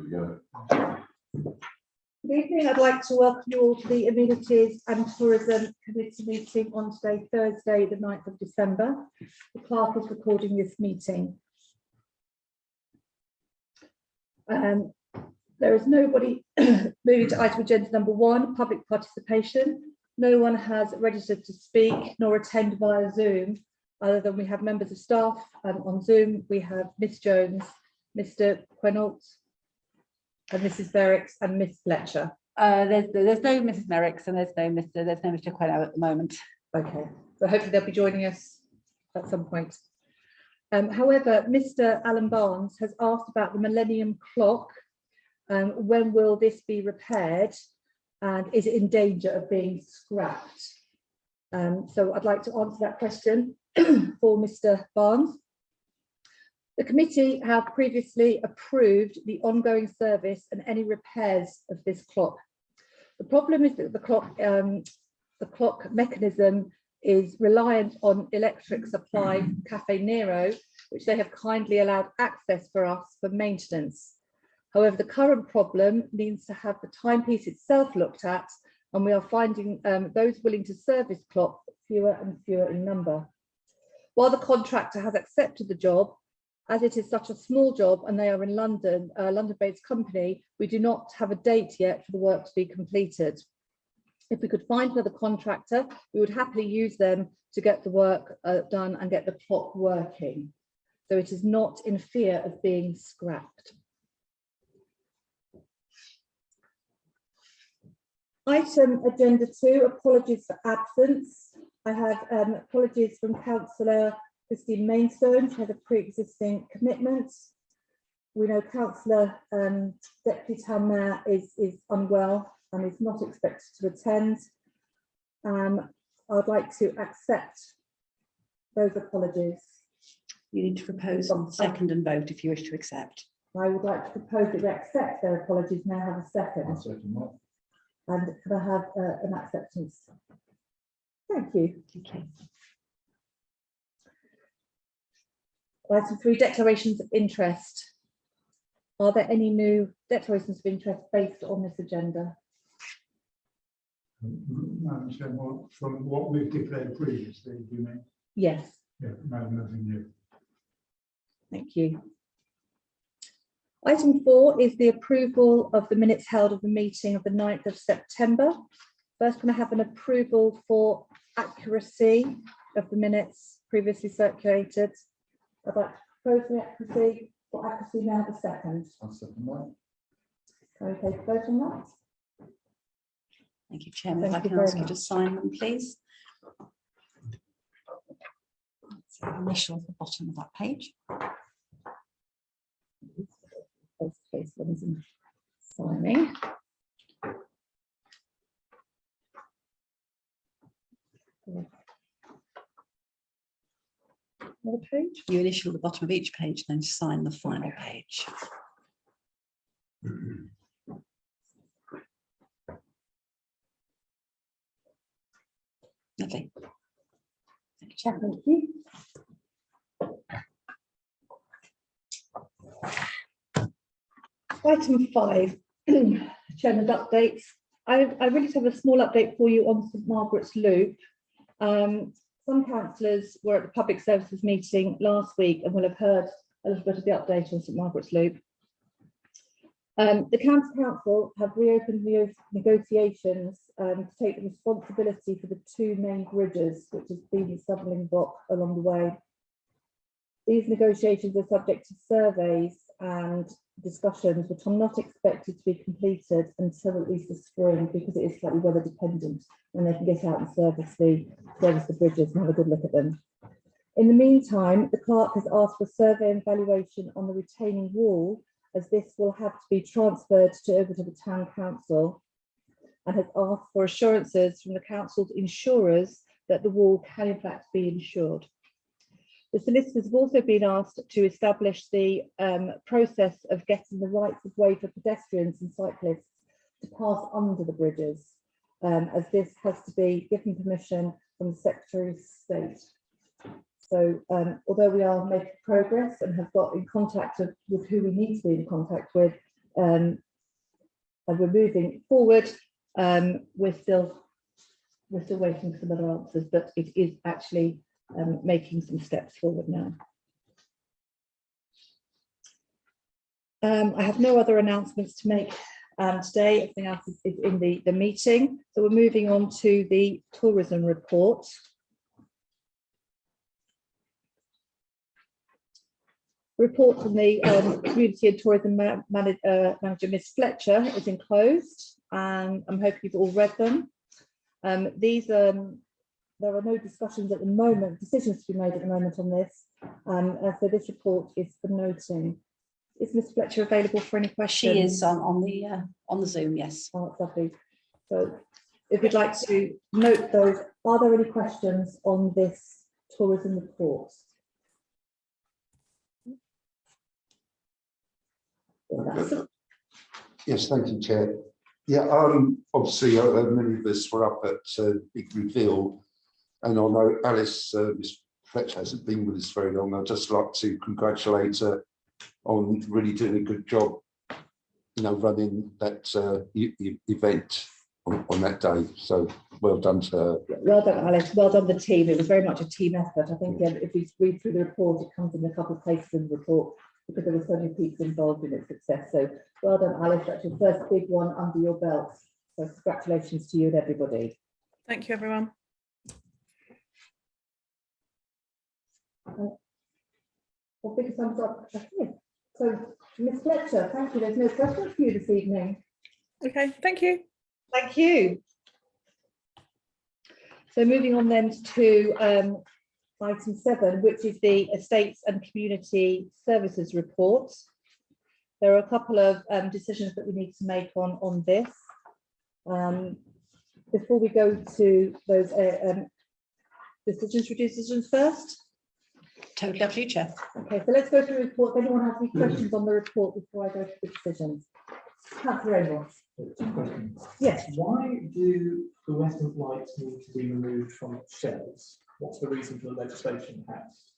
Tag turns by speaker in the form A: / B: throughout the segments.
A: go.
B: Good evening. I'd like to welcome you all to the Amenities and Tourism Committee meeting on today, Thursday, the 9th of December. The clerk is recording this meeting. There is nobody moving to item agenda number 1, public participation. No one has registered to speak nor attend via Zoom, other than we have members of staff on Zoom. We have Miss Jones, Mr. Quenault, and Mrs. Berricks and Miss Fletcher.
C: There's no Mrs. Merricks and there's no Mr. Quenault at the moment.
B: Okay, so hopefully they'll be joining us at some point. However, Mr. Alan Barnes has asked about the Millennium Clock. When will this be repaired, and is it in danger of being scrapped? So I'd like to answer that question for Mr. Barnes. The committee have previously approved the ongoing service and any repairs of this clock. The problem is that the clock mechanism is reliant on electric supply Cafe Nero, which they have kindly allowed access for us for maintenance. However, the current problem needs to have the timepiece itself looked at, and we are finding those willing to service clock fewer and fewer in number. While the contractor has accepted the job, as it is such a small job and they are in London, a London-based company, we do not have a date yet for the work to be completed. If we could find another contractor, we would happily use them to get the work done and get the clock working. So it is not in fear of being scrapped. Item agenda 2, apologies for absence. I have apologies from Councillor Christine Mainstone. She has a pre-existing commitment. We know Councillor Deputy Town Mayor is unwell and is not expected to attend. I'd like to accept those apologies.
C: You need to propose on second and vote if you wish to accept.
B: I would like to propose that we accept their apologies. May I have a second? And could I have an acceptance? Thank you.
C: Okay.
B: Item 3, declarations of interest. Are there any new declarations of interest based on this agenda?
D: Madam Chair, from what we've declared previously, do you mean?
B: Yes.
D: Yeah, no, nothing new.
B: Thank you. Item 4 is the approval of the minutes held of the meeting of the 9th of September. First, can I have an approval for accuracy of the minutes previously circulated? I'd like to propose the accuracy for accuracy now the second.
A: I'll second that.
B: Okay, vote on that.
C: Thank you, Chairman. If
B: Thank
C: I
B: you
C: can ask
B: very
C: you to
B: much.
C: sign them, please. So initial at the bottom of that page.
B: Face ones and signing. Another page.
C: You initial the bottom of each page, then sign the final page. Lovely. Thank you, Chairman.
B: Thank you. Item 5, Chairman's updates. I really just have a small update for you on St Margaret's Loop. Some councillors were at the public services meeting last week and will have heard a little bit of the update on St Margaret's Loop. The County Council have reopened the negotiations to take the responsibility for the 2 main bridges, which has been the stumbling block along the way. These negotiations are subject to surveys and discussions, which are not expected to be completed until at least the spring, because it is slightly weather dependent, and they can get out and service the bridges and have a good look at them. In the meantime, the clerk has asked for survey and valuation on the retaining wall, as this will have to be transferred over to the town council, and has asked for assurances from the council's insurers that the wall can in fact be insured. The solicitors have also been asked to establish the process of getting the rights of way for pedestrians and cyclists to pass under the bridges, as this has to be given permission from the Secretary of State. So although we are making progress and have got in contact with who we need to be in contact with, and we're moving forward. We're still waiting for some other answers, but it is actually making some steps forward now. I have no other announcements to make today. Everything else is in the meeting. So we're moving on to the tourism report. Report from the Community and Tourism Manager, Ms. Fletcher, is enclosed, and I'm hoping you've all read them. There are no discussions at the moment, decisions to be made at the moment on this. So this report is for noting. Is Ms. Fletcher available for any questions?
C: She is on the Zoom, yes.
B: Oh, that's lovely. So if you'd like to note those, are there any questions on this tourism report?
A: Yes, thank you, Chair. Yeah, obviously, many of us were up at Big Reveal, and although Alice, Ms. Fletcher, hasn't been with us very long, I'd just like to congratulate her on really doing a good job, you know, running that event on that day. So well done to her.
B: Well done, Alice. Well done, the team. It was very much a team effort. I think if we read through the report, it comes in a couple of places in the report because there were so many people involved in its success. So well done, Alice. That's your first big one under your belt. So congratulations to you and everybody.
E: Thank you, everyone.
B: Well, big thumbs up. Okay. So, Ms. Fletcher, thank you. There's no questions for you this evening.
E: Okay, thank you.
B: Thank you. So moving on then to item 7, which is the Estates and Community Services report. There are a couple of decisions that we need to make on this. Before we go to those decisions first.
C: Totally up to you, Chair.
B: Okay, so let's go through the report. If anyone has any questions on the report before I go to the decisions. Councillor Amos. Yes.
F: Why do fluorescent lights need to be removed from shelves? What's the reason for the legislation passed?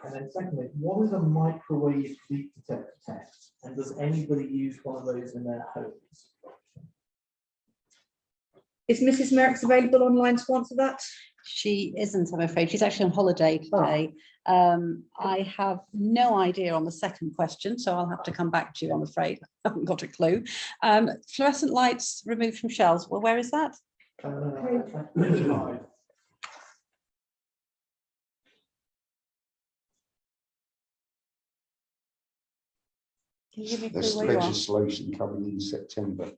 F: And then secondly, what is a microwave leak detector test? And does anybody use one of those in their homes?
B: Is Mrs. Merrick's available online to answer that?
C: She isn't, I'm afraid. She's actually on holiday today. I have no idea on the second question, so I'll have to come back to you, I'm afraid. I haven't got a clue. Fluorescent lights removed from shelves. Well, where is that?
F: Page 5.
C: Can you give me a
A: There's
C: clue where you are?
A: legislation coming in September.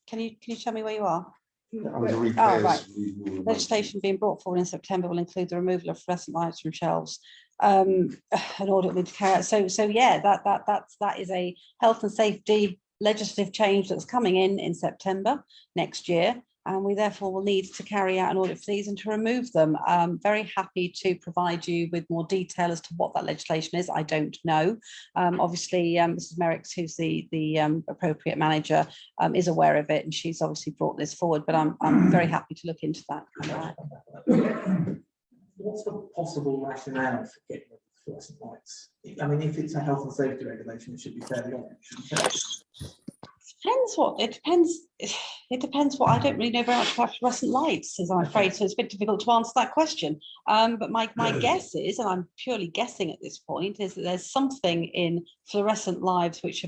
C: Can you tell me where you are?
A: Under repairs,
C: right.
A: we will remain-
C: Legislation being brought forward in September will include the removal of fluorescent lights from shelves. An audit will need to carry out. So yeah, that is a health and safety legislative change that's coming in September next year, and we therefore will need to carry out an audit for these and to remove them. Very happy to provide you with more detail as to what that legislation is. I don't know. Obviously, Mrs. Merricks, who's the appropriate manager, is aware of it, and she's obviously brought this forward. But I'm very happy to look into that.
F: What's the possible rationale for getting rid of fluorescent lights? I mean, if it's a health and safety regulation, it should be fairly obvious, shouldn't it?
C: It depends what. I don't really know very much about fluorescent lights, as I'm afraid, so it's a bit difficult to answer that question. But my guess is, and I'm purely guessing at this point, is that there's something in fluorescent lights which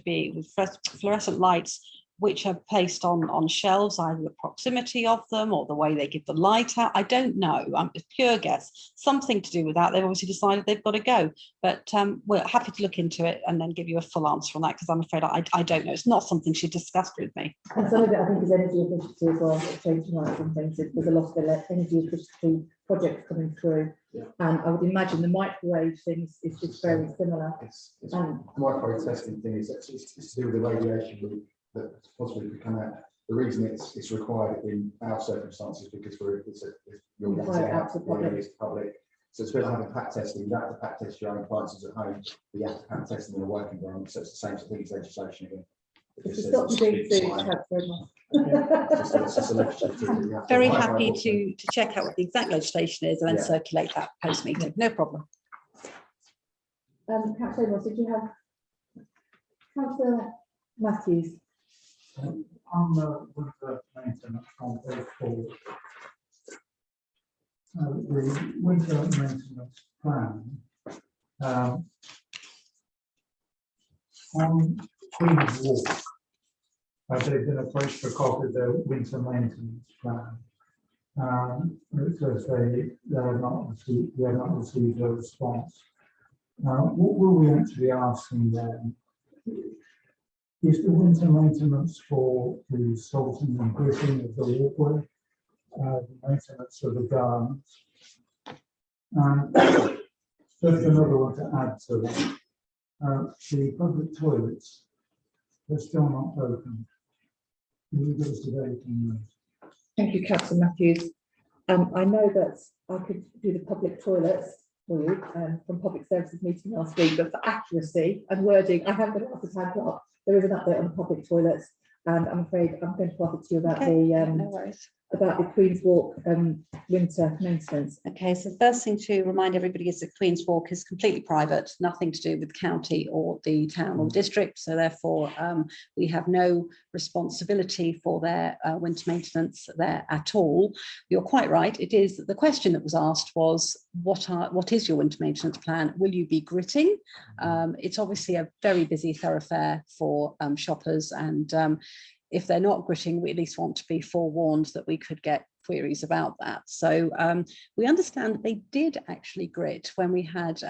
C: are placed on shelves, either the proximity of them or the way they give the light out. I don't know. It's pure guess. Something to do with that. They've obviously decided they've got to go. But we're happy to look into it and then give you a full answer on that, because I'm afraid I don't know. It's not something she discussed with me.
B: And some of it, I think, is energy efficiency as well. Changing lights and things. There's a lot of energy efficiency projects coming through.
F: Yeah.
B: And I would imagine the microwave things is just very similar.
G: It's microwave testing thing is it's to do with the radiation loop that possibly could come out. The reason it's required in our circumstances because you're getting out to the public. So it's a bit like having pack testing. You don't have to pack test your own appliances at home, but you have to pack test them in a work environment. So it's the same sort of thing as legislation again.
B: It's stop doing food.
C: Very happy to check out what the exact legislation is and then circulate that post meeting. No problem.
B: Councillor Amos, did you have Councillor Matthews?
D: On the winter maintenance on page 4, the winter maintenance plan, on Queen's Walk, they've been approached for a copy of their winter maintenance plan. It says they have not received a response. What will we actually asking them? Is the winter maintenance for the salting and gritting of the walkway, the maintenance of the gardens? Just another one to add to that. The public toilets, they're still not open. Can you give us a date on those?
B: Thank you, Councillor Matthews. I know that I could do the public toilets for you from Public Services meeting last week, but for accuracy and wording, I haven't got it off the town clock. There is an update on the public toilets, and I'm afraid I'm going to pass it to you about
C: No worries.
B: the Queen's Walk winter maintenance.
C: Okay, so the first thing to remind everybody is that Queen's Walk is completely private, nothing to do with the county or the town or the district. So therefore, we have no responsibility for their winter maintenance there at all. You're quite right. It is the question that was asked was, what is your winter maintenance plan? Will you be gritting? It's obviously a very busy thoroughfare for shoppers, and if they're not gritting, we at least want to be forewarned that we could get queries about that. So we understand that they did actually grit when we had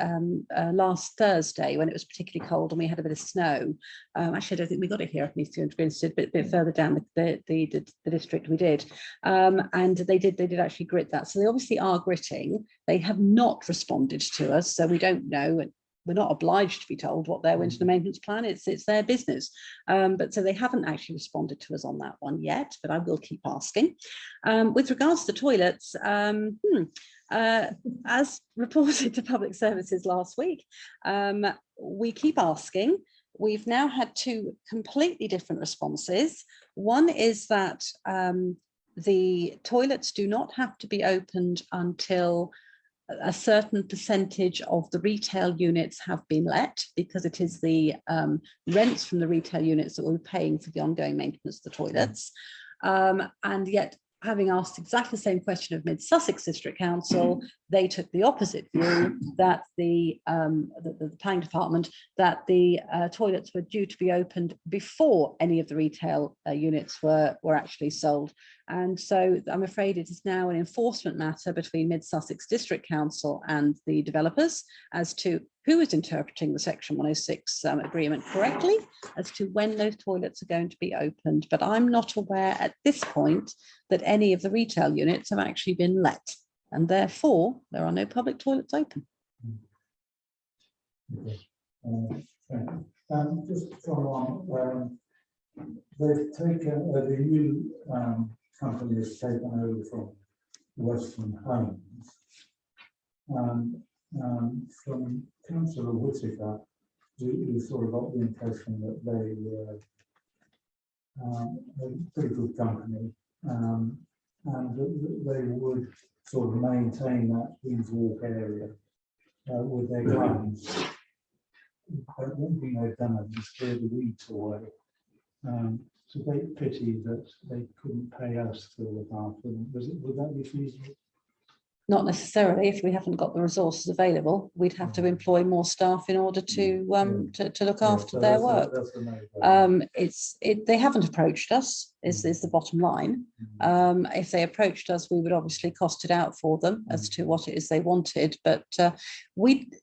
C: last Thursday, when it was particularly cold and we had a bit of snow. Actually, I don't think we got it here. It needs to be a bit further down the district. We did, and they did actually grit that. So they obviously are gritting. They have not responded to us, so we don't know. We're not obliged to be told what their winter maintenance plan is. It's their business. But so they haven't actually responded to us on that one yet, but I will keep asking. With regards to toilets, as reported to Public Services last week, we keep asking. We've now had 2 completely different responses. One is that the toilets do not have to be opened until a certain percentage of the retail units have been let, because it is the rents from the retail units that we're paying for the ongoing maintenance of the toilets. And yet, having asked exactly the same question of Mid Sussex District Council, they took the opposite view, that the planning department, that the toilets were due to be opened before any of the retail units were actually sold. And so I'm afraid it is now an enforcement matter between Mid Sussex District Council and the developers as to who is interpreting the Section 106 agreement correctly, as to when those toilets are going to be opened. But I'm not aware at this point that any of the retail units have actually been let, and therefore there are no public toilets open.
D: Okay. Just to follow on, they've taken the new company has taken over from Western Homes. From Councillor Whittaker, we sort of got the impression that they were a pretty good company, and that they would sort of maintain that Queen's Walk area with their gardens. But one thing they've done is clear the weeds away. It's a great pity that they couldn't pay us to look after them. Would that be feasible?
C: Not necessarily. If we haven't got the resources available, we'd have to employ more staff in order to look after their work. They haven't approached us, is the bottom line. If they approached us, we would obviously cost it out for them as to what it is they wanted. But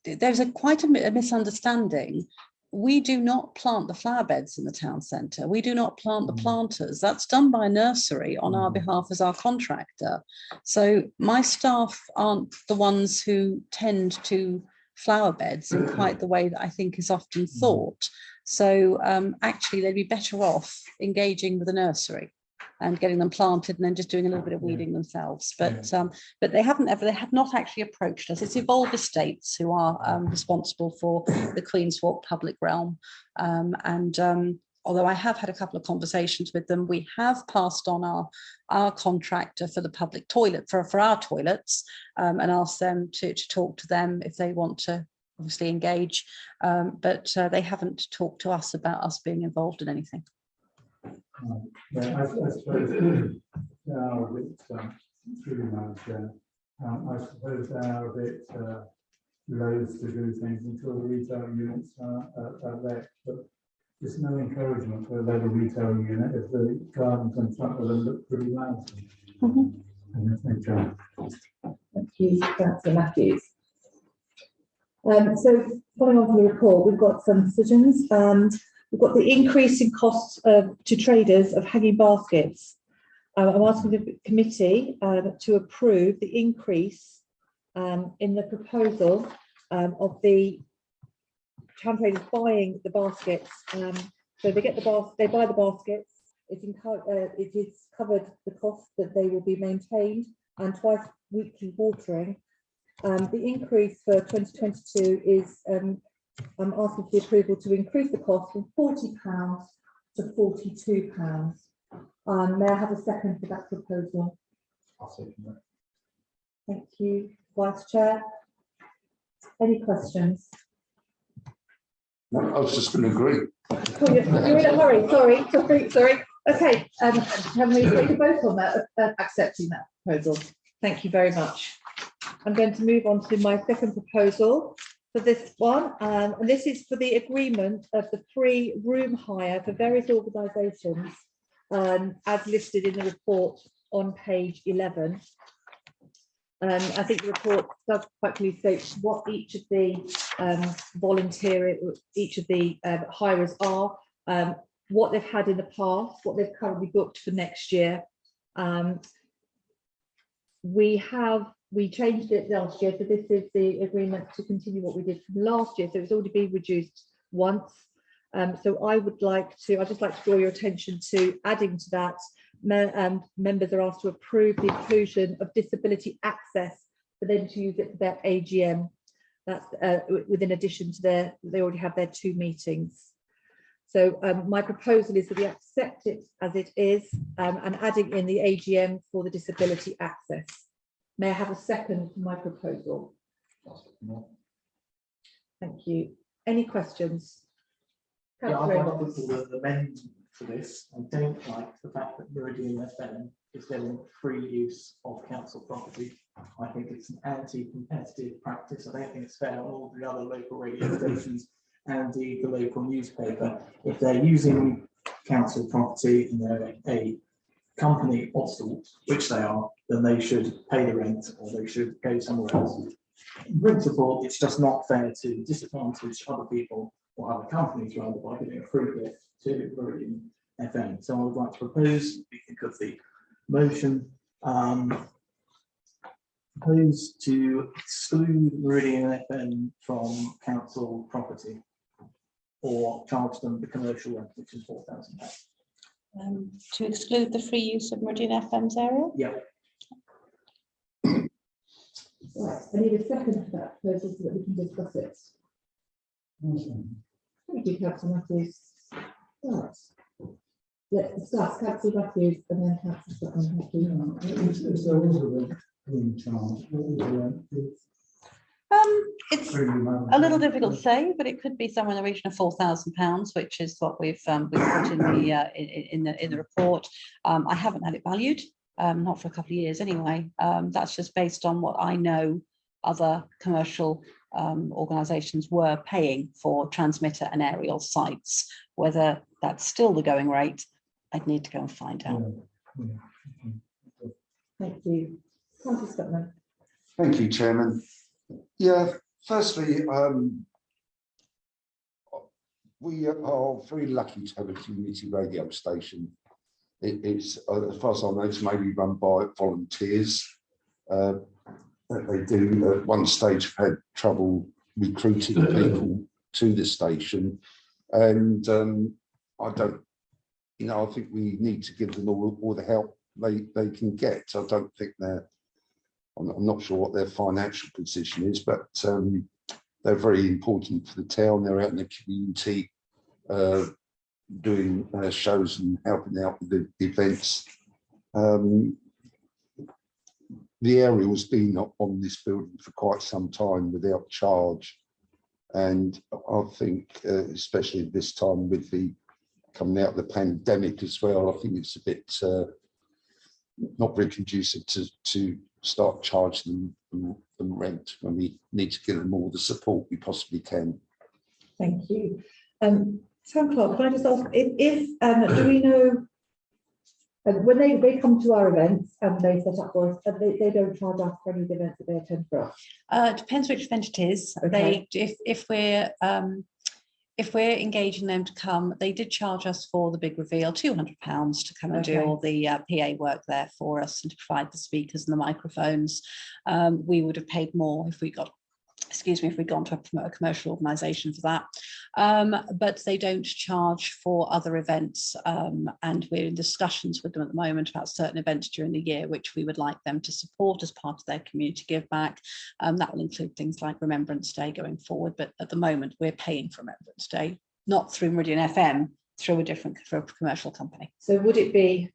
C: there's quite a misunderstanding. We do not plant the flower beds in the town centre. We do not plant the planters. That's done by a nursery on our behalf as our contractor. So my staff aren't the ones who tend to flower beds in quite the way that I think is often thought. So actually they'd be better off engaging with a nursery and getting them planted and then just doing a little bit of weeding themselves. But they have not actually approached us. It's Evolve Estates who are responsible for the Queen's Walk public realm. Although I have had a couple of conversations with them, we have passed on our contractor for the public toilet, for our toilets, and asked them to talk to them if they want to obviously engage. But they haven't talked to us about us being involved in anything.
D: Yeah, I suppose they are a bit, through Madam Chair, I suppose they are a bit loath to do things until the retail units are let, but there's no encouragement for a level retail unit if the gardens in front of them look pretty loud. Thank you.
B: Thank you, Councillor Matthews. So following on from the report, we've got some decisions. We've got the increase in costs to traders of hanging baskets. I'm asking the committee to approve the increase in the proposal of the town traders buying the baskets. So they get the they buy the baskets. It is covered the cost that they will be maintained and twice weekly watering. The increase for 2022 is I'm asking for the approval to increase the cost from £40 to £42. May I have a second for that proposal?
G: I'll second that.
B: Thank you, Vice Chair. Any questions?
A: No, I was just going to agree.
B: Oh, you're in a hurry. Sorry. Okay. Can we take a vote on that, accepting that proposal? Thank you very much. I'm going to move on to my second proposal for this one, and this is for the agreement of the free room hire for various organisations, as listed in the report on page 11. I think the report does quite clearly state what each of the hirers are, what they've had in the past, what they've currently booked for next year. We changed it last year, so this is the agreement to continue what we did from last year. So it's already been reduced once. So I'd just like to draw your attention to adding to that. Members are asked to approve the inclusion of disability access for them to use it for their AGM. That's within addition to they already have their 2 meetings. So my proposal is that we accept it as it is, and adding in the AGM for the disability access. May I have a second for my proposal? Thank you. Any questions?
F: Yeah, I'd like to amend to this. I don't like the fact that Meridian FM is getting free use of council property. I think it's an anti-competitive practice. I don't think it's fair on all the other local radio stations and the local newspaper. If they're using council property and they're a company of sorts, which they are, then they should pay the rent or they should go somewhere else. In principle, it's just not fair to disadvantage other people or other companies rather by giving a free gift to Meridian FM. So I would like to propose, we think of the motion, propose to exclude Meridian FM from council property or charge them the commercial rent, which is £4,000.
C: To exclude the free use of Meridian FM's area?
F: Yeah.
B: Right, I need a second for that proposal so that we can discuss it. Thank you, Councillor Matthews. Right. Let's discuss Councillor Matthews and then Councillor Sutton.
D: If there was a room charge, what was the rent?
C: It's a little difficult to say, but it could be somewhere in the region of £4,000, which is what we've put in the report. I haven't had it valued, not for a couple of years anyway. That's just based on what I know other commercial organisations were paying for transmitter and aerial sites. Whether that's still the going rate, I'd need to go and find out.
B: Thank you. Councillor Sutton.
A: Thank you, Chairman. Yeah, firstly, we are very lucky to have a community radio station. It's, as far as I know, it's mainly run by volunteers. They do at one stage have had trouble recruiting people to the station, and I don't, I think we need to give them all the help they can get. I don't think I'm not sure what their financial position is, but they're very important for the town. They're out in the community doing shows and helping out with the events. The aerial's been on this building for quite some time without charge, and I think especially this time with the coming out of the pandemic as well, I think it's a bit not very conducive to start charging them rent when we need to give them all the support we possibly can.
B: Thank you. Town Clerk, can I just ask, if do we know, when they come to our events and they set up for us, they don't charge us for any of the events that they attend for us?
C: It depends which event it is.
B: Okay.
C: If we're engaging them to come, they did charge us for the big reveal, £200 to come and do
B: Okay.
C: all the PA work there for us and to provide the speakers and the microphones. We would have paid more if we got, excuse me, if we'd gone to a commercial organisation for that. But they don't charge for other events, and we're in discussions with them at the moment about certain events during the year which we would like them to support as part of their community give back. That will include things like Remembrance Day going forward, but at the moment we're paying for Remembrance Day, not through Meridian FM, through a commercial company.
B: So would it be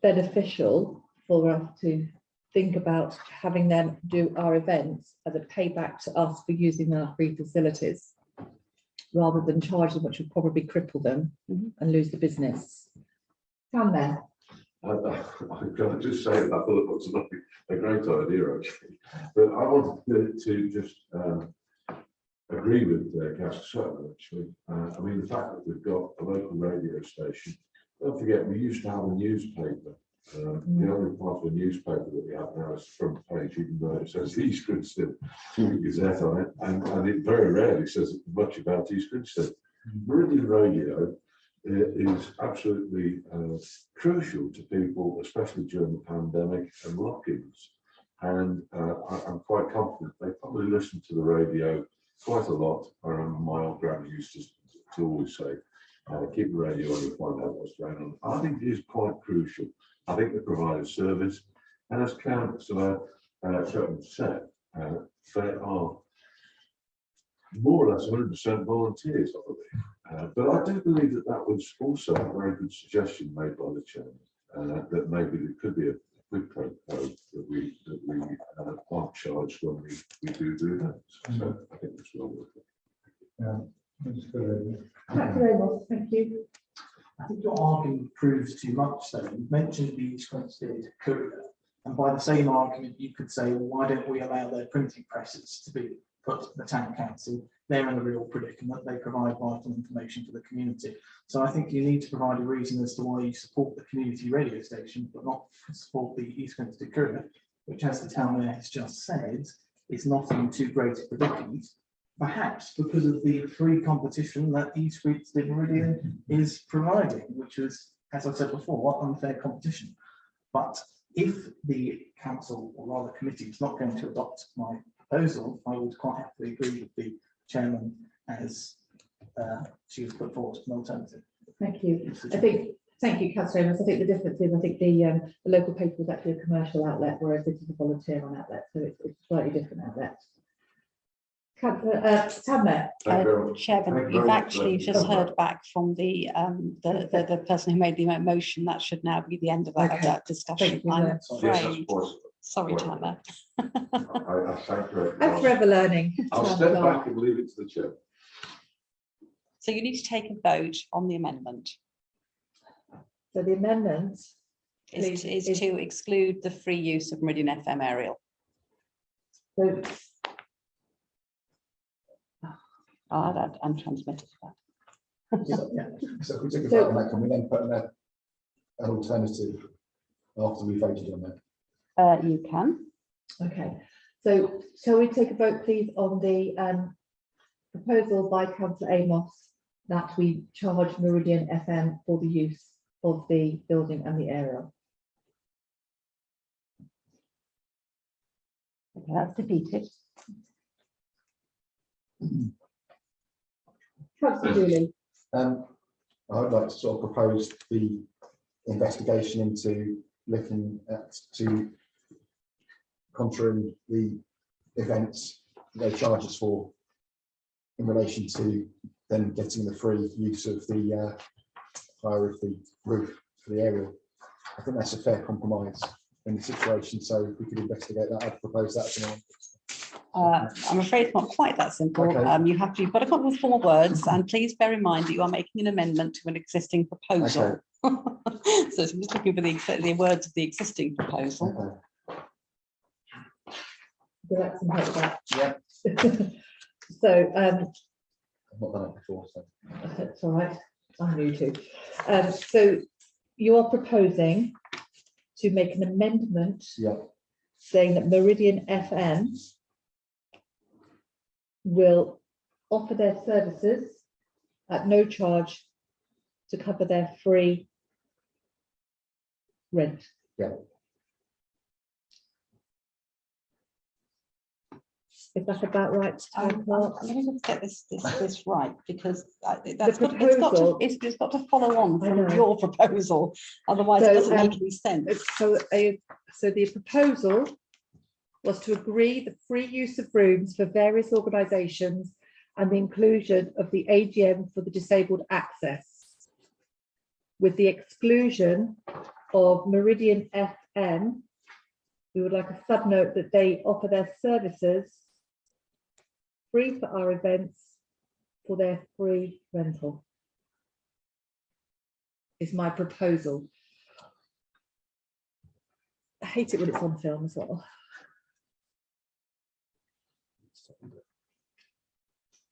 B: beneficial for us to think about having them do our events as a payback to us for using our free facilities, rather than charge them, which would probably cripple them and lose the business? Can there?
H: I've got to just say that I thought it was a great idea, actually. But I wanted to just agree with Councillor, actually. I mean, the fact that we've got a local radio station, don't forget, we used to have a newspaper. The only part of the newspaper that we have now is the front page, even though it says East Grinstead Gazette on it, and it very rarely says much about East Grinstead. Meridian Radio is absolutely crucial to people, especially during the pandemic and lock-ins. And I'm quite confident they probably listen to the radio quite a lot. I remember my old granny used to always say, keep the radio on and find out what's going on. I think it is quite crucial. I think they provide a service, and as Councillor said, they are more or less 100% volunteers, I believe. But I do believe that that was also a very good suggestion made by the chairman, that maybe there could be a quid pro quo that we aren't charged when we do that. So I think it's well worth it.
B: Thank you.
F: I think your argument proves too much. So you mentioned the East Grinstead Courier, and by the same argument, you could say, well, why don't we allow their printing presses to be put to the town council? They're in a real predicament. They provide vital information for the community. So I think you need to provide a reason as to why you support the community radio station, but not support the East Grinstead Courier, which, as the town mayor has just said, is not in too great a predicament. Perhaps because of the free competition that East Grinstead Meridian is providing, which is, as I said before, unfair competition. But if the council, or rather committee, is not going to adopt my proposal, I would quite happily agree with the chairman as she has put forward an alternative.
B: Thank you. Thank you, Councillor Amos. I think the difference is, I think the local paper is actually a commercial outlet, whereas this is a volunteer outlet, so it's a slightly different outlet. Chairman,
C: you've actually just heard back from the person who made the motion. That should now be the end of that, that discussion. I'm afraid. Sorry, Tyler.
B: I'm forever learning.
H: I'll step back and leave it to the chair.
C: So you need to take a vote on the amendment.
B: So the amendment
C: is to exclude the free use of Meridian FM aerial.
B: So
C: I'd untransmitted that.
G: So if we took a vote on that, can we then put an alternative after we voted on that?
C: You can.
B: Okay. So shall we take a vote, please, on the proposal by Councillor Amos that we charge Meridian FM for the use of the building and the area?
C: Okay, that's defeated.
B: Councillor Dooley.
G: I'd like to sort of propose the investigation into looking at contraring the events they charge us for in relation to then getting the free use of the hire of the roof for the aerial. I think that's a fair compromise in the situation, so if we could investigate that, I'd propose that.
C: I'm afraid it's not quite that simple.
G: Okay.
C: You've got a couple of more words, and please bear in mind that you are making an amendment to an existing proposal. So I'm just looking for the words of the existing proposal.
G: Okay.
B: So that's some help with that.
G: Yeah.
B: So
G: I've not done it before, so.
B: that's all right. I'm new to. So you are proposing to make an amendment
G: Yeah.
B: saying that Meridian FM will offer their services at no charge to cover their free rent.
G: Yeah.
B: Is that about right? Town Clerk?
C: Let me just get this right, because
B: it's got
C: to follow on
B: I
C: from
B: know.
C: your proposal, otherwise
B: So,
C: it doesn't make any sense.
B: So the proposal was to agree the free use of rooms for various organisations and the inclusion of the AGM for the disabled access, with the exclusion of Meridian FM. We would like a subnote that they offer their services free for our events for their free rental. Is my proposal. I hate it when it's on film as well.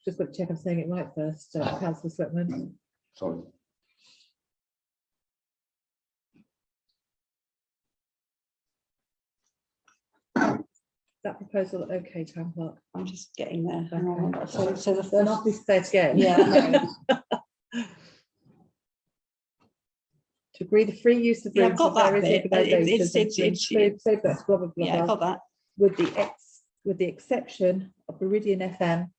B: Just got to check I'm saying it right first, Councillor Sweatman.
A: Sorry.
B: That proposal, okay, Town Clerk.
C: I'm just getting there. Hang
B: Okay.
C: on. So the
B: Don't ask me to say it again.
C: Yeah.
B: To agree the free use of
C: Yeah, I've
B: rooms
C: got
B: for
C: that
B: various
C: bit.
B: organisations and to
C: It's-
B: include so that's blah blah blah,
C: Yeah, I
B: blah,
C: got that.
B: with the exception of Meridian FM,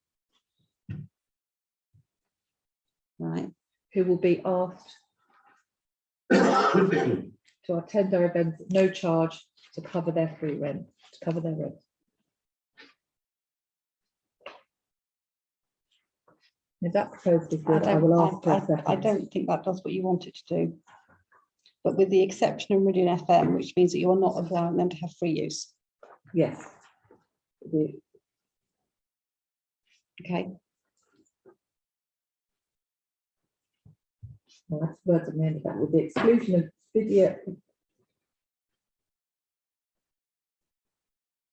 C: Right.
B: who will be asked to attend our events at no charge to cover their free rent, to cover their rent. If that proposal is good, I will ask for a second.
C: I don't think that does what you want it to do. But with the exception of Meridian FM, which means that you are not allowing them to have free use.
B: Yes.
C: Okay.
B: Well, that's words at the end of that, with the exclusion of video.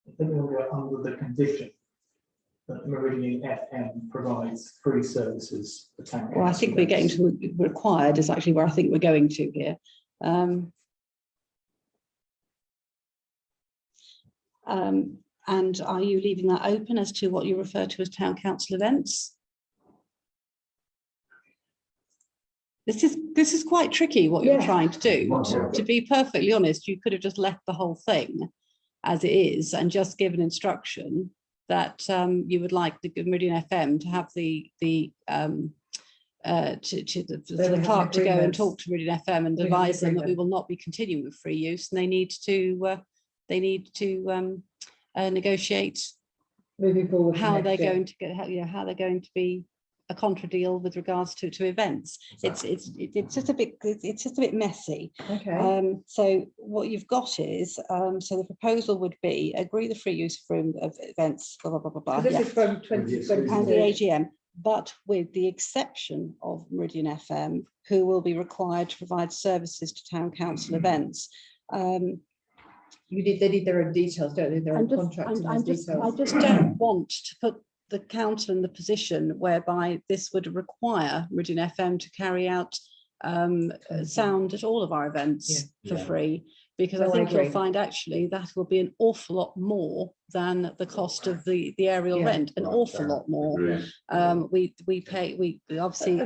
F: I think we'll go under the condition that Meridian FM provides free services for town.
C: Well, I think we're getting to required is actually where I think we're going to here. And are you leaving that open as to what you refer to as town council events? This is quite tricky what you're trying to do. To be perfectly honest, you could have just left the whole thing as it is and just given instruction that you would like the Meridian FM to have the clerk to go and talk to Meridian FM and advise them that we will not be continuing with free use, and they need to negotiate
B: Moving forward,
C: how they're going to get, how they're going to be a contra deal with regards to events. Exactly. It's just a bit messy.
B: Okay.
C: So what you've got is so the proposal would be agree the free use of room of events, blah blah blah blah blah.
B: So this is from 2020
C: and the AGM, but with the exception of Meridian FM, who will be required to provide services to town council events.
B: They need their own details, don't they? Their own contracts and
C: I
B: details.
C: just don't want to put the council in the position whereby this would require Meridian FM to carry out sound at all of our events for free, because I think you'll find actually that will be an awful lot more than the cost of the aerial rent, an awful lot more. We obviously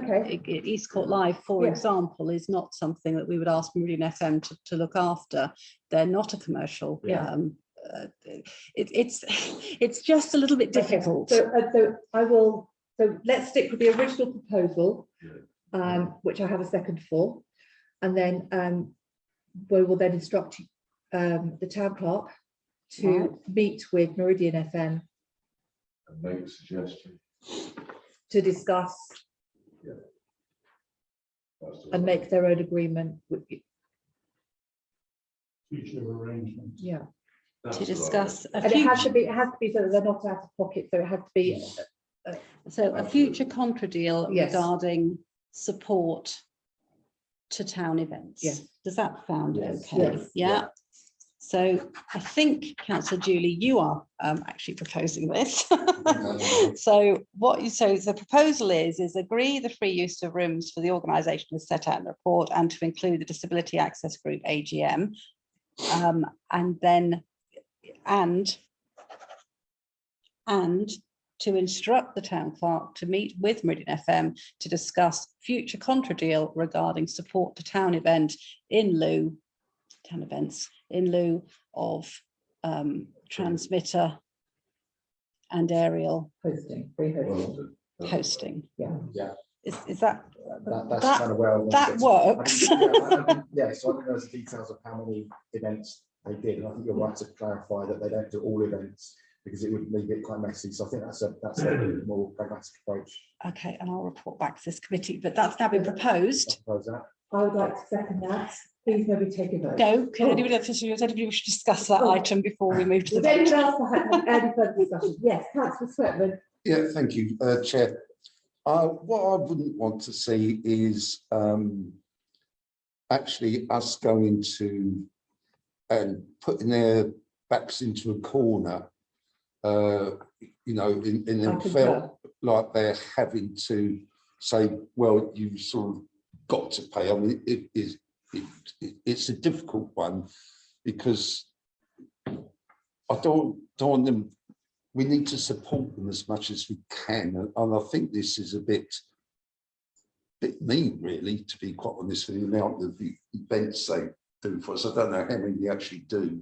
C: Escort Life, for example, is not something that we would ask Meridian FM to look after. They're not a commercial. It's just a little bit difficult.
B: So I will. So let's stick with the original proposal, which I have a second for, and then we will then instruct the town clerk to meet with Meridian FM
H: and make a suggestion
B: to discuss and make their own agreement with you.
D: Future arrangements.
B: Yeah.
H: That's
C: to
H: the right
C: discuss a
B: And it has to
C: future,
B: be, so that they're not out of pocket, so it has to be,
C: so a future contra deal
B: Yes.
C: regarding support to town events.
B: Yes.
C: Does that sound
G: Yes.
C: okay?
B: Yes.
C: Yeah. So I think, Councillor Julie, you are actually proposing this. So so the proposal is agree the free use of rooms for the organisation as set out in the report and to include the Disability Access Group AGM. And to instruct the town clerk to meet with Meridian FM to discuss future contra deal regarding support to town events in lieu of transmitter and aerial
B: hosting, free hosting.
C: hosting.
B: Yeah.
C: Is that
G: That's
C: that-
G: kind of where I wanted
C: that
G: to-
C: works?
G: I think, yeah, so I think there's the details of how many events they did, and I think you're right to clarify that they don't do all events because it would leave it quite messy. So I think that's a more pragmatic approach.
C: Okay, and I'll report back to this committee, but that's now been proposed.
G: I suppose that.
B: I would like to second that. Please maybe take a vote.
C: No, can anybody else, does anybody wish to discuss that item before we move to the
B: Does anyone
C: vote?
B: else have any further discussion? Yes, Councillor Sweatman.
A: Yeah, thank you, Chair. What I wouldn't want to see is actually us going to and putting their backs into a corner, you know, in them felt like they're having to say, well, you sort of got to pay. I mean, it's a difficult one because I don't want them. We need to support them as much as we can, and I think this is a bit mean, really, to be quite honest, for the amount of the events they do for us. I don't know how many they actually do.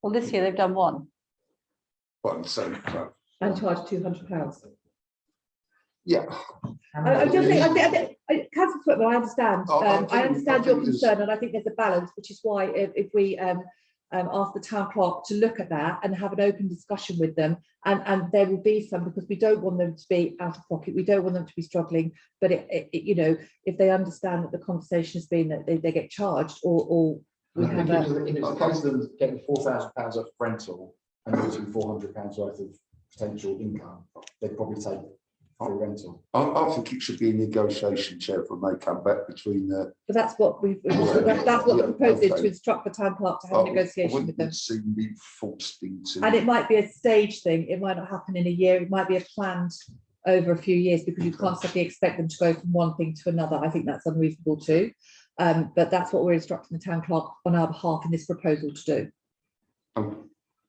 C: Well, this year they've done one.
A: But I'm saying,
B: And charge £200.
A: yeah.
B: I just think, Councillor Sweatman, I understand. I understand your
A: think
B: concern, and I think there's a balance, which is why if we ask the town clerk to look at that and have an open discussion with them, and there will be some, because we don't want them to be out of pocket, we don't want them to be struggling, but you know, if they understand that the conversation has been that they get charged, or we have a.
G: If it's a case of them getting £4,000 worth of rental and losing £400 worth of potential income, they'd probably take free rental.
A: I think it should be a negotiation, Chair, when they come back between the.
B: But that's what we've. That's what the proposal is, to instruct the town clerk to have a negotiation with them.
A: See me forced into.
B: And it might be a stage thing. It might not happen in a year. It might be a planned over a few years, because you can't suddenly expect them to go from one thing to another. I think that's unreasonable too. But that's what we're instructing the town clerk on our behalf in this proposal to do.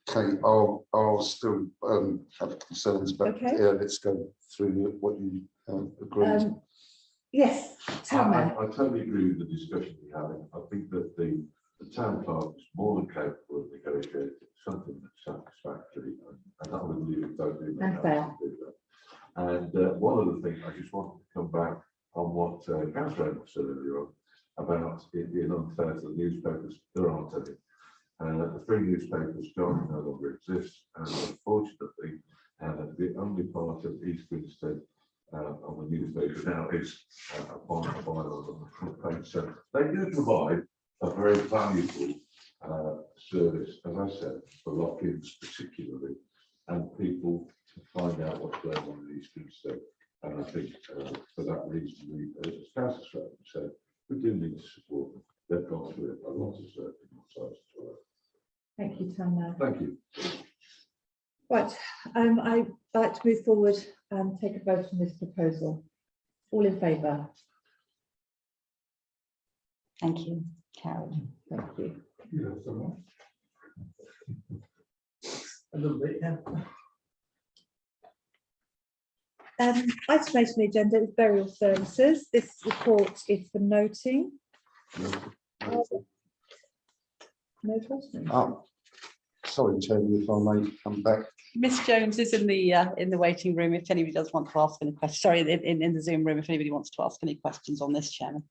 A: Okay, I'll still have concerns, but
B: Okay.
A: let's go through what you agreed.
B: Yes, town man.
H: I totally agree with the discussion we're having. I think that the town clerk is more than capable of negotiating something that's satisfactory, and I would leave it totally.
B: And fair.
H: And one of the things I just wanted to come back on what Councillor Evans said earlier on about it being unfair to the newspapers. There aren't any. The free newspapers don't no longer exist, and unfortunately, the only part of East Grinstead on the newspaper now is a final on the front page. So they do provide a very valuable service, as I said, for lock-ins particularly, and people to find out what's going on in East Grinstead. And I think for that reason, as Councillor said, we do need to support them. They've gone through a lot of circumstances as well.
B: Thank you, town man.
H: Thank you.
B: Right, I'd like to move forward and take a vote on this proposal. All in favour?
C: Thank you, Carol.
B: Thank you.
F: You have someone? A little bit, yeah.
B: Item 8 on the agenda is burial services. This report is for noting. No questions.
A: Sorry, Chairman, if I may come back.
C: Miss Jones is in the waiting room if anybody does want to ask any questions. Sorry, in the Zoom room if anybody wants to ask any questions on this, Chairman.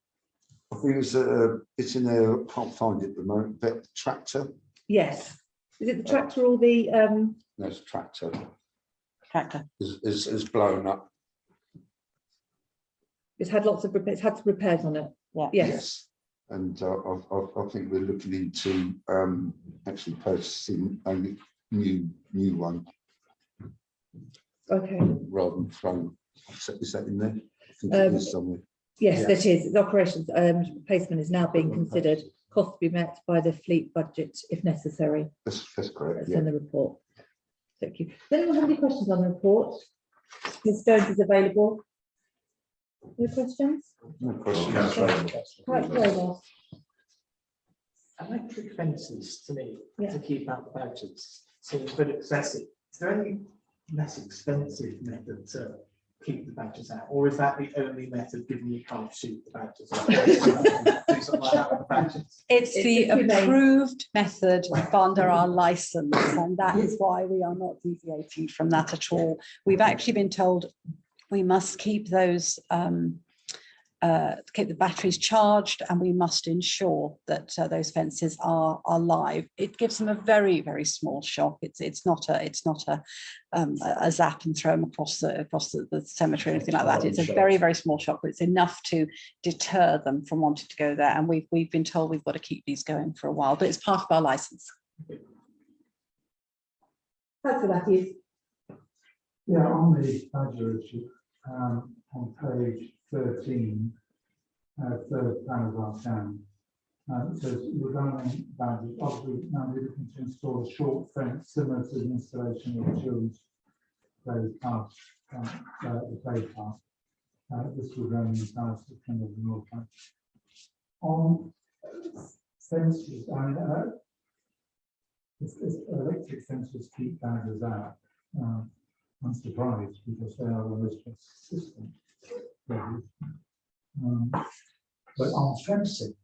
A: I think it's in there. I can't find it at the moment. But tractor.
B: Yes. Is it the tractor or the?
A: No, it's tractor.
C: Tractor.
A: Is blown up.
B: It's had lots of repairs. It's had some repairs on it.
C: Yeah.
B: Yes.
A: And I think we're looking into actually purchasing a new one
B: Okay.
A: rather than throwing. Is that in there? I think it is somewhere.
B: Yes, that is. The operations replacement is now being considered. Cost to be met by the fleet budget if necessary.
A: That's correct.
B: That's
A: Yeah.
B: in the report. Thank you. Does anyone have any questions on the report? Ms. Jones is available. No questions?
A: No questions.
B: Quite well.
F: Electric fences, to me,
B: Yeah.
F: to keep out the badgers, seems a bit excessive. Is there any less expensive method to keep the badgers out? Or is that the only method, given you can't shoot the badgers? Do something like that with the badgers?
C: It's the
B: It's humane.
C: approved method under our license, and that is why we are not deviating from that at all. We've actually been told we must keep those keep the batteries charged, and we must ensure that those fences are live. It gives them a very, very small shock. It's not a zap and throw them across the cemetery or anything like that. It's a very, very small shock, but it's enough to deter them from wanting to go there. And we've been told we've got to keep these going for a while, but it's part of our license.
B: Councillor Matthews.
D: Yeah, on the badger issue, on page 13, third paragraph down, it says regarding badgers, obviously now we're looking to install a short fence similar to the installation of the children's play park, the play park. This will run in the south of the North Bank. On fences, I mean, if electric fences keep badgers out, I'm surprised because they are the most consistent. But on fencing,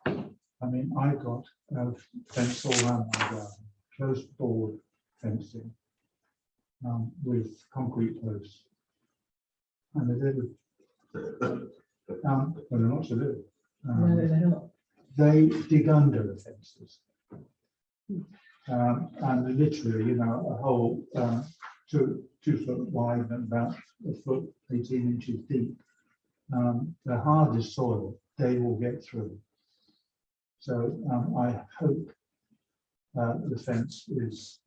D: I mean, I got a fence all around my garden, closed board fencing with concrete posts. And they did, well, they're not so little.
B: No, they're not.
D: They dig under the fences. And literally, you know, a whole 2 foot wide and about a foot 18 inches deep. The hardest soil they will get through. So I hope the fence is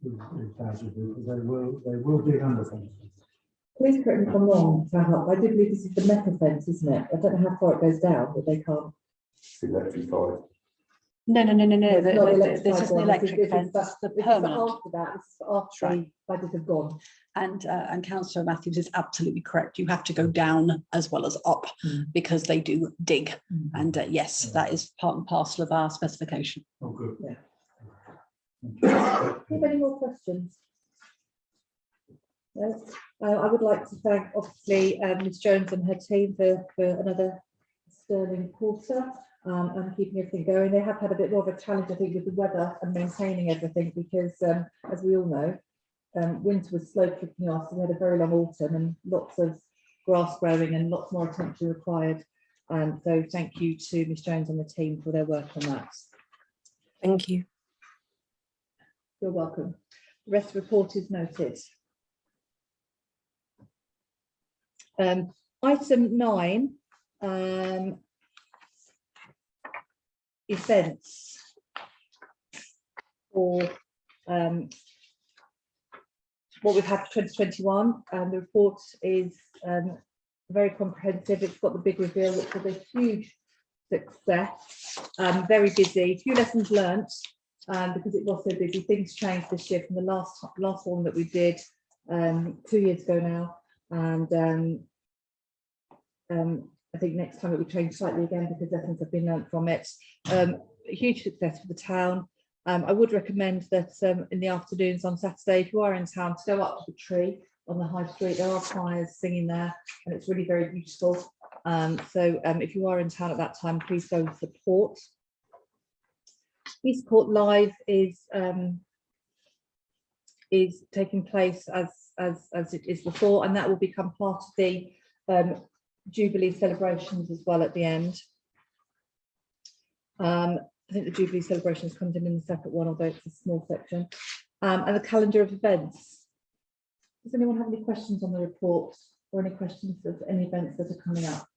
D: badgered, because they will dig under fences.
B: Please correct me if I'm wrong, Taha. I do believe this is the metal fence, isn't it? I don't know how far it goes down, but they can't.
A: Electrified.
C: No.
B: It's not
C: This is the
B: one.
C: electric fence,
B: This
C: the
B: is
C: permanent.
B: after that, this is after
C: Right.
B: the badgers have gone.
C: And Councillor Matthews is absolutely correct. You have to go down as well as up because they do dig. And yes, that is part and parcel of our specification.
D: Oh, good.
B: Yeah. Do you have any more questions? No? I would like to thank, obviously, Ms Jones and her team for another sterling quarter and keeping everything going. They have had a bit more of a challenge, I think, with the weather and maintaining everything because, as we all know, winter was slow kicking off, so we had a very long autumn and lots of grass growing and lots more attention required. So thank you to Ms Jones and the team for their work on that.
E: Thank you.
B: You're welcome. The rest of the report is noted. Item 9, events for what we've had for 2021. The report is very comprehensive. It's got the big reveal, which was a huge success. Very busy, few lessons learnt because it was so busy. Things changed this year from the last one that we did 2 years ago now, and I think next time it will change slightly again because lessons have been learnt from it. A huge success for the town. I would recommend that in the afternoons on Saturday, if you are in town, to go up to the tree on the high street. There are choirs singing there and it's really very beautiful. So if you are in town at that time, please go and support. Esport Live is taking place as it is before, and that will become part of the Jubilee celebrations as well at the end. I think the Jubilee celebrations comes in the separate one, although it's a small section. And the calendar of events. Does anyone have any questions on the report or any questions of any events that are coming up?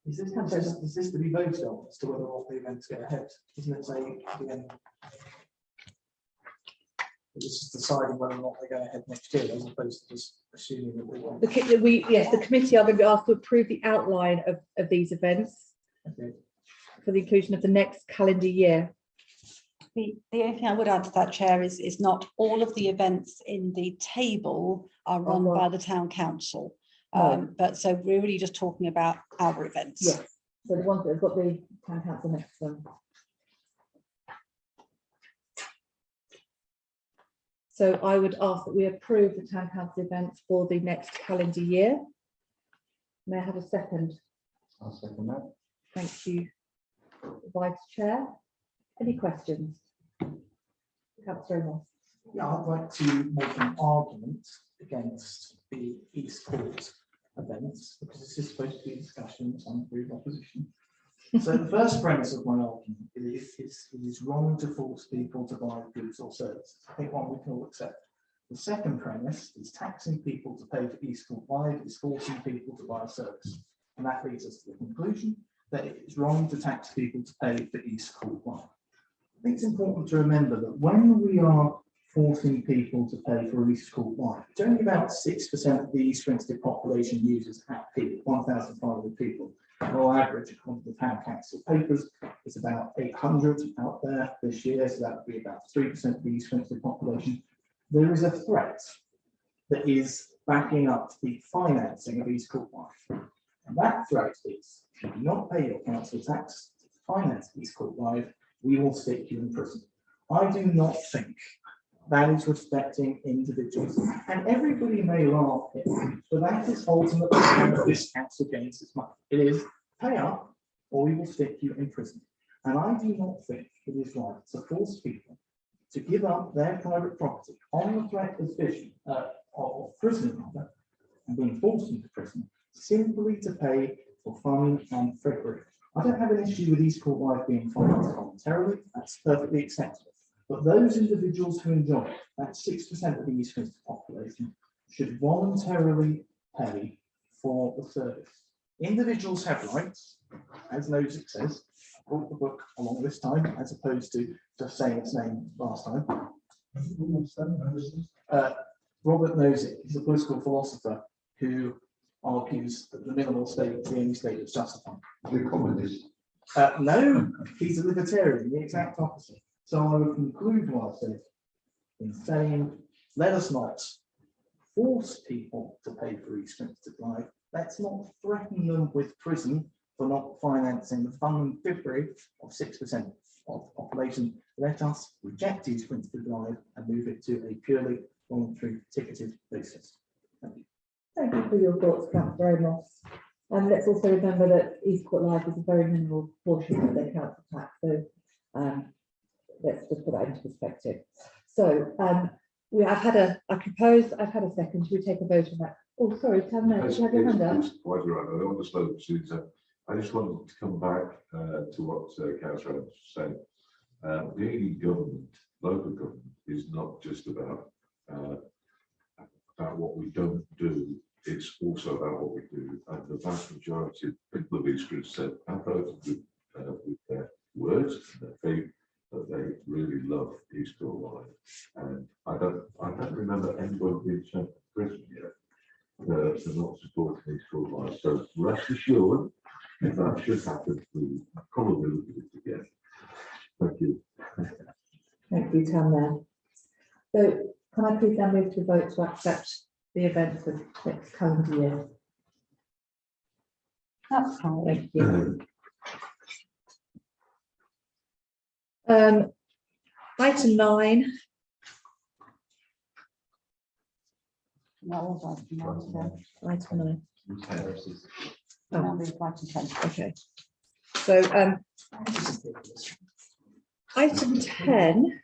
F: Is this to be voted on as to whether or not the events go ahead? Isn't it say again? This is deciding whether or not they go ahead next year, as opposed to just assuming that they won't.
B: The committee are going to be asked to approve the outline of these events
F: Okay.
B: for the inclusion of the next calendar year.
C: The only thing I would add to that, Chair, is not all of the events in the table are run by the town council. But so we're really just talking about our events.
B: Yes, so the ones that have got the town council next to them. So I would ask that we approve the town council events for the next calendar year. May I have a second?
G: I'll second that.
B: Thank you, Vice Chair. Any questions? Councillor Moss.
F: Yeah, I'd like to make an argument against the Esport events, because this is supposed to be a discussion on group opposition. So the first premise of my argument is it is wrong to force people to buy goods or services. I think one we can all accept. The second premise is taxing people to pay for Escort Life is forcing people to buy a service. And that leads us to the conclusion that it is wrong to tax people to pay for Escort Life. I think it's important to remember that when we are forcing people to pay for Escort Life, it's only about 6% of the East Grinstead population uses at peak, 1,500 people. On average, according to the town council papers, it's about 800 out there this year, so that would be about 3% of the East Grinstead population. There is a threat that is backing up the financing of Escort Life. And that threat is, if you do not pay your council tax to finance Escort Life, we will stick you in prison. I do not think that is respecting individuals. And everybody may laugh here, but that is ultimately what this council gains its money. It is pay up or we will stick you in prison. And I do not think it is right to force people to give up their private property on the threat of prison rather, and being forced into prison simply to pay for fun and frippery. I don't have an issue with Escort Life being financed voluntarily, that's perfectly acceptable. But those individuals who enjoy it, that 6% of the East Grinstead population, should voluntarily pay for the service. Individuals have rights, as Nozick says. I brought the book along this time, as opposed to just saying its name last time. Robert Nozick is a political philosopher who argues that the minimal state is the only state that's justified.
A: The communist.
F: No, he's a libertarian, the exact opposite. So I would conclude what I said in saying, let us not force people to pay for East Grinstead Life. Let's not threaten them with prison for not financing the fun and frippery of 6% of the population. Let us reject East Grinstead Life and move it to a purely voluntary ticketed basis. Thank you.
B: Thank you for your thoughts, Councillor Moss. And let's also remember that Escort Life is a very minimal portion of their council tax. So let's just put that into perspective. So I've had a second. Should we take a vote on that? Oh, sorry, Tam, no, you have your hand up.
H: Quite right. I don't want to slow Susan. I just wanted to come back to what Councillor was saying. Being government, local government, is not just about what we don't do. It's also about what we do. And the vast majority of people of East Grinstead have voted with their words and their faith that they really love Escort Life. And I don't remember anyone being sent to prison yet for not supporting Escort Life. So rest assured, if that should happen, we probably look at it again. Thank you.
B: Thank you, Tam. So can I please now move to vote to accept the event for next calendar year?
C: That's fine.
B: Thank you. Item 9.
C: That was
B: Item 9.
C: Now we've got item 10.
B: Okay. So item 10.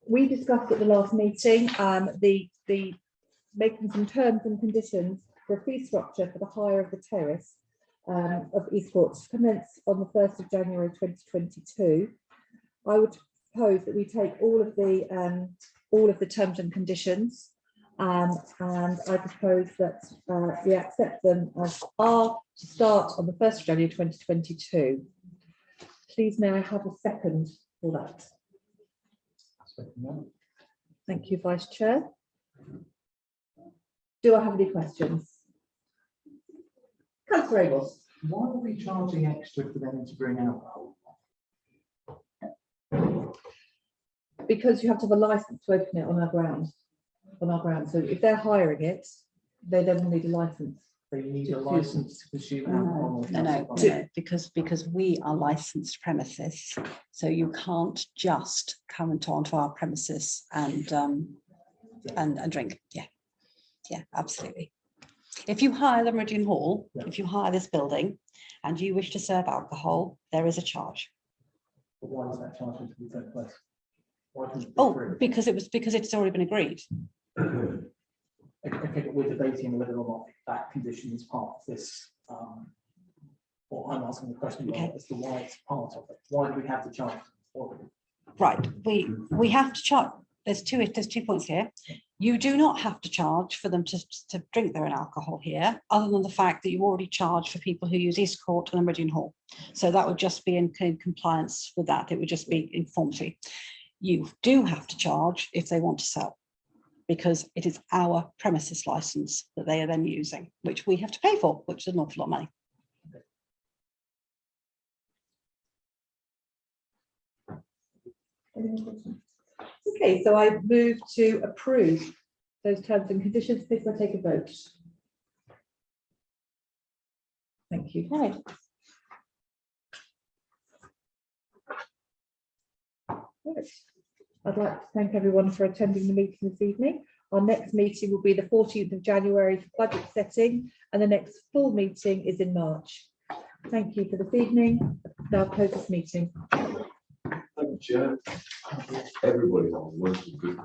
B: We discussed at the last meeting the making some terms and conditions for a fee structure for the hire of the terrace of Esport to commence on the 1st of January 2022. I would propose that we take all of the terms and conditions And I propose that we accept them as are to start on the 1st of January 2022. Please may I have a second for that? Thank you, Vice Chair. Do I have any questions? Councillor Amos.
F: Why are we charging extra for them to bring alcohol?
B: Because you have to have a license to open it on our ground. So if they're hiring it, they then will need a license.
F: They need a license to consume alcohol.
C: No, because we are licensed premises, so you can't just come onto our premises and drink. Yeah, absolutely. If you hire the Meridian Hall, if you hire this building and you wish to serve alcohol, there is a charge.
F: But why is that charge to be taken place? Why couldn't it be
C: Oh,
F: free?
C: because it's already been agreed.
F: Okay, but we're debating whether or not that condition is part of this. Or I'm asking the question as to why it's part of it. Why do we have to charge?
C: Right, we have to charge. There's two points here. You do not have to charge for them to drink their own alcohol here, other than the fact that you already charge for people who use Escort and Meridian Hall. So that would just be in compliance with that. It would just be informally. You do have to charge if they want to sell, because it is our premises license that they are then using, which we have to pay for, which is an awful lot of money.
B: Okay, so I move to approve those terms and conditions. Please I take a vote. Thank you.
C: Right.
B: Right. I'd like to thank everyone for attending the meeting this evening. Our next meeting will be the 14th of January for budget setting, and the next full meeting is in March. Thank you for this evening. Now close this meeting.
H: Thank you, Chair. Everybody has one good